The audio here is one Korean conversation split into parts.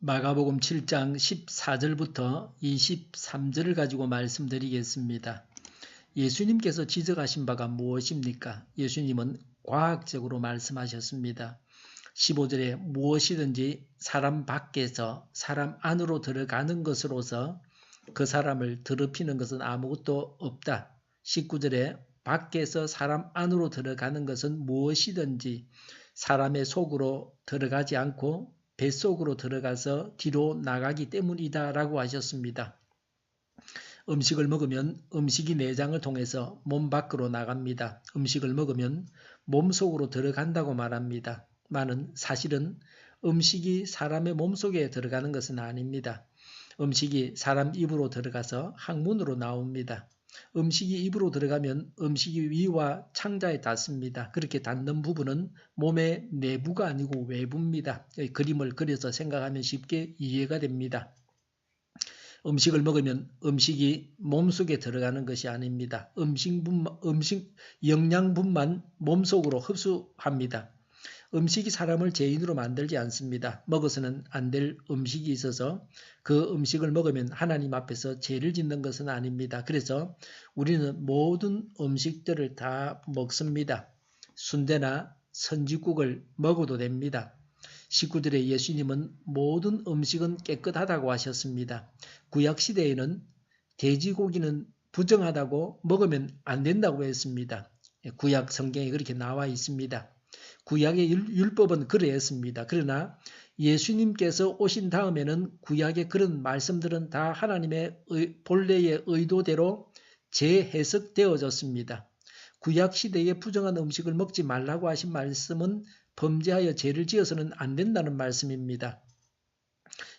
마가복음 7장 14절부터 23절을 가지고 말씀드리겠습니다. 예수님께서 지적하신 바가 무엇입니까? 예수님은 과학적으로 말씀하셨습니다. 15절에 무엇이든지 사람 밖에서 사람 안으로 들어가는 것으로서 그 사람을 더럽히는 것은 아무것도 없다. 19절에 밖에서 사람 안으로 들어가는 것은 무엇이든지 사람의 속으로 들어가지 않고 뱃속으로 들어가서 뒤로 나가기 때문이다 라고 하셨습니다. 음식을 먹으면 음식이 내장을 통해서 몸 밖으로 나갑니다. 음식을 먹으면 몸 속으로 들어간다고 말합니다. 많은 사실은 음식이 사람의 몸속에 들어가는 것은 아닙니다. 음식이 사람 입으로 들어가서 항문으로 나옵니다. 음식이 입으로 들어가면 음식이 위와 창자에 닿습니다. 그렇게 닿는 부분은 몸의 내부가 아니고 외부입니다. 그림을 그려서 생각하면 쉽게 이해가 됩니다. 음식을 먹으면 음식이 몸속에 들어가는 것이 아닙니다. 영양분만 몸속으로 흡수합니다. 음식이 사람을 죄인으로 만들지 않습니다. 먹어서는 안 될 음식이 있어서 그 음식을 먹으면 하나님 앞에서 죄를 짓는 것은 아닙니다. 그래서 우리는 모든 음식들을 다 먹습니다. 순대나 선지국을 먹어도 됩니다. 19절에 예수님은 모든 음식은 깨끗하다고 하셨습니다. 구약시대에는 돼지고기는 부정하다고 먹으면 안 된다고 했습니다. 구약 성경에 그렇게 나와 있습니다. 구약의 율법은 그러했습니다. 그러나 예수님께서 오신 다음에는 구약의 그런 말씀들은 다 하나님의 본래의 의도대로 재해석되어졌습니다. 구약 시대에 부정한 음식을 먹지 말라고 하신 말씀은 범죄하여 죄를 지어서는 안 된다는 말씀입니다.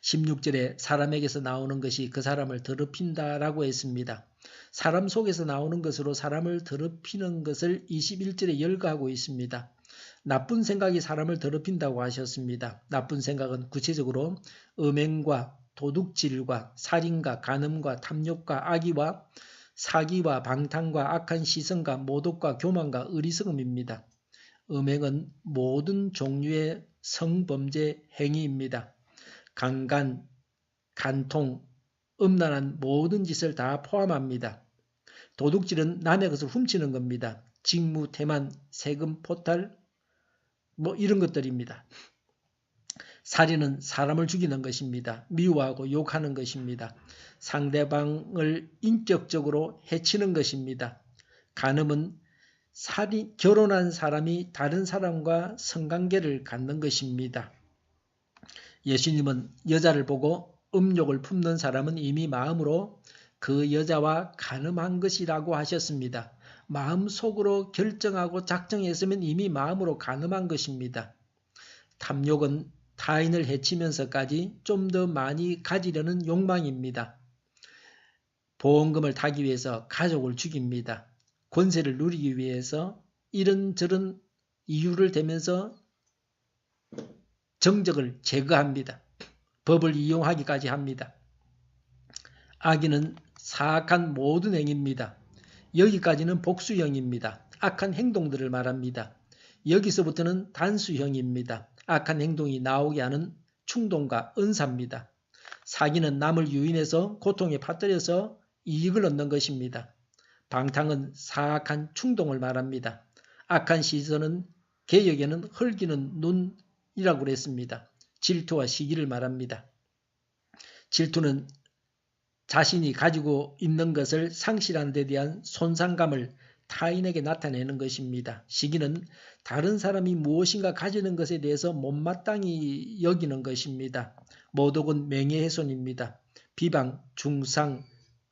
16절에 사람에게서 나오는 것이 그 사람을 더럽힌다라고 했습니다. 사람 속에서 나오는 것으로 사람을 더럽히는 것을 21절에 열거하고 있습니다. 나쁜 생각이 사람을 더럽힌다고 하셨습니다. 나쁜 생각은 구체적으로 음행과 도둑질과 살인과 간음과 탐욕과 악의와 사기와 방탕과 악한 시선과 모독과 교만과 어리석음입니다. 음행은 모든 종류의 성범죄 행위입니다. 강간, 간통, 음란한 모든 짓을 다 포함합니다. 도둑질은 남의 것을 훔치는 겁니다. 직무, 태만, 세금, 포탈, 이런 것들입니다. 살인은 사람을 죽이는 것입니다. 미워하고 욕하는 것입니다. 상대방을 인격적으로 해치는 것입니다. 간음은 결혼한 사람이 다른 사람과 성관계를 갖는 것입니다. 예수님은 여자를 보고 음욕을 품는 사람은 이미 마음으로 그 여자와 간음한 것이라고 하셨습니다. 마음속으로 결정하고 작정했으면 이미 마음으로 간음한 것입니다. 탐욕은 타인을 해치면서까지 좀 더 많이 가지려는 욕망입니다. 보험금을 타기 위해서 가족을 죽입니다. 권세를 누리기 위해서 이런저런 이유를 대면서 정적을 제거합니다. 법을 이용하기까지 합니다. 악인은 사악한 모든 행위입니다. 여기까지는 복수형입니다. 악한 행동들을 말합니다. 여기서부터는 단수형입니다. 악한 행동이 나오게 하는 충동과 은사입니다. 사기는 남을 유인해서 고통에 빠뜨려서 이익을 얻는 것입니다. 방탕은 사악한 충동을 말합니다. 악한 시선은 개역에는 헐기는 눈이라고 그랬습니다. 질투와 시기를 말합니다. 질투는 자신이 가지고 있는 것을 상실한 데 대한 손상감을 타인에게 나타내는 것입니다. 시기는 다른 사람이 무엇인가 가지는 것에 대해서 못마땅히 여기는 것입니다. 모독은 명예훼손입니다. 비방, 중상,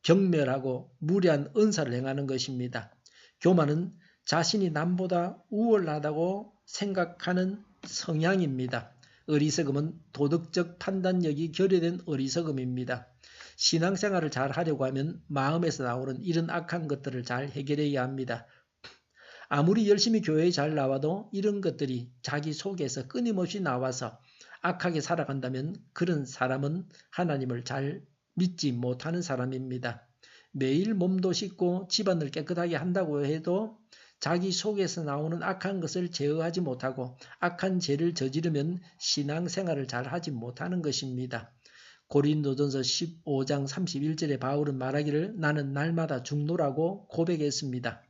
경멸하고 무례한 은사를 행하는 것입니다. 교만은 자신이 남보다 우월하다고 생각하는 성향입니다. 어리석음은 도덕적 판단력이 결여된 어리석음입니다. 신앙생활을 잘 하려고 하면 마음에서 나오는 이런 악한 것들을 잘 해결해야 합니다. 아무리 열심히 교회에 잘 나와도 이런 것들이 자기 속에서 끊임없이 나와서 악하게 살아간다면 그런 사람은 하나님을 잘 믿지 못하는 사람입니다. 매일 몸도 씻고 집안을 깨끗하게 한다고 해도 자기 속에서 나오는 악한 것을 제어하지 못하고 악한 죄를 저지르면 신앙생활을 잘 하지 못하는 것입니다. 고린도전서 15장 31절에 바울은 말하기를 나는 날마다 죽노라고 고백했습니다.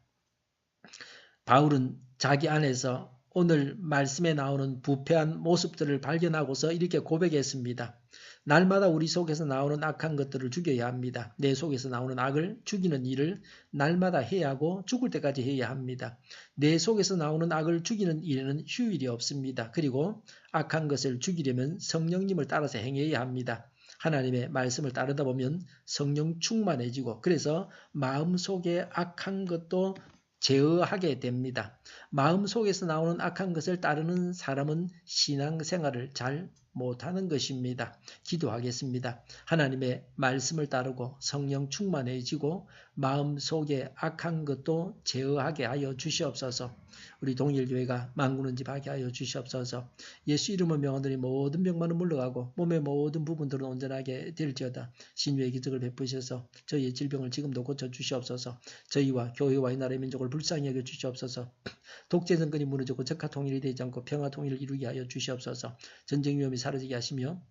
바울은 자기 안에서 오늘 말씀에 나오는 부패한 모습들을 발견하고서 이렇게 고백했습니다. 날마다 우리 속에서 나오는 악한 것들을 죽여야 합니다. 내 속에서 나오는 악을 죽이는 일을 날마다 해야 하고 죽을 때까지 해야 합니다. 내 속에서 나오는 악을 죽이는 일에는 휴일이 없습니다. 그리고 악한 것을 죽이려면 성령님을 따라서 행해야 합니다. 하나님의 말씀을 따르다 보면 성령 충만해지고 그래서 마음속에 악한 것도 제어하게 됩니다. 마음속에서 나오는 악한 것을 따르는 사람은 신앙생활을 잘 못하는 것입니다. 기도하겠습니다. 하나님의 말씀을 따르고 성령 충만해지고 마음속에 악한 것도 제어하게 하여 주시옵소서. 우리 동일교회가 만군의 집 하게 하여 주시옵소서. 예수 이름을 명하노니 모든 병만은 물러가고 몸의 모든 부분들은 온전하게 될지어다. 신유의 기적을 베푸셔서 저희의 질병을 지금도 고쳐주시옵소서. 저희와 교회와 이 나라의 민족을 불쌍히 여겨 주시옵소서. 독재 정권이 무너지고 적화 통일이 되지 않고 평화 통일을 이루게 하여 주시옵소서. 전쟁 위험이 사라지게 하시며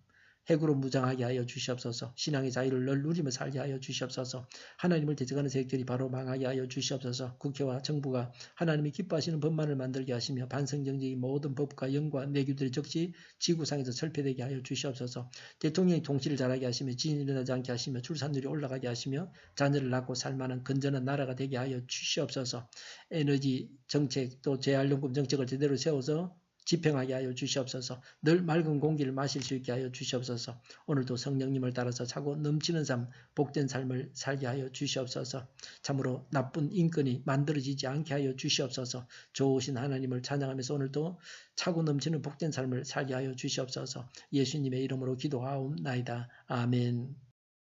핵으로 무장하게 하여 주시옵소서. 신앙의 자유를 늘 누리며 살게 하여 주시옵소서. 하나님을 대적하는 세력들이 바로 망하게 하여 주시옵소서. 국회와 정부가 하나님이 기뻐하시는 법만을 만들게 하시며 반성정직의 모든 법과 영과 내규들이 적시 지구상에서 철폐되게 하여 주시옵소서. 대통령이 통치를 잘하게 하시며 지진이 일어나지 않게 하시며 출산율이 올라가게 하시며 자녀를 낳고 살만한 건전한 나라가 되게 하여 주시옵소서. 에너지 정책 또 재활용금 정책을 제대로 세워서 집행하게 하여 주시옵소서. 늘 맑은 공기를 마실 수 있게 하여 주시옵소서. 오늘도 성령님을 따라서 차고 넘치는 삶, 복된 삶을 살게 하여 주시옵소서. 참으로 나쁜 인권이 만들어지지 않게 하여 주시옵소서. 좋으신 하나님을 찬양하면서 오늘도 차고 넘치는 복된 삶을 살게 하여 주시옵소서. 예수님의 이름으로 기도하옵나이다. 아멘.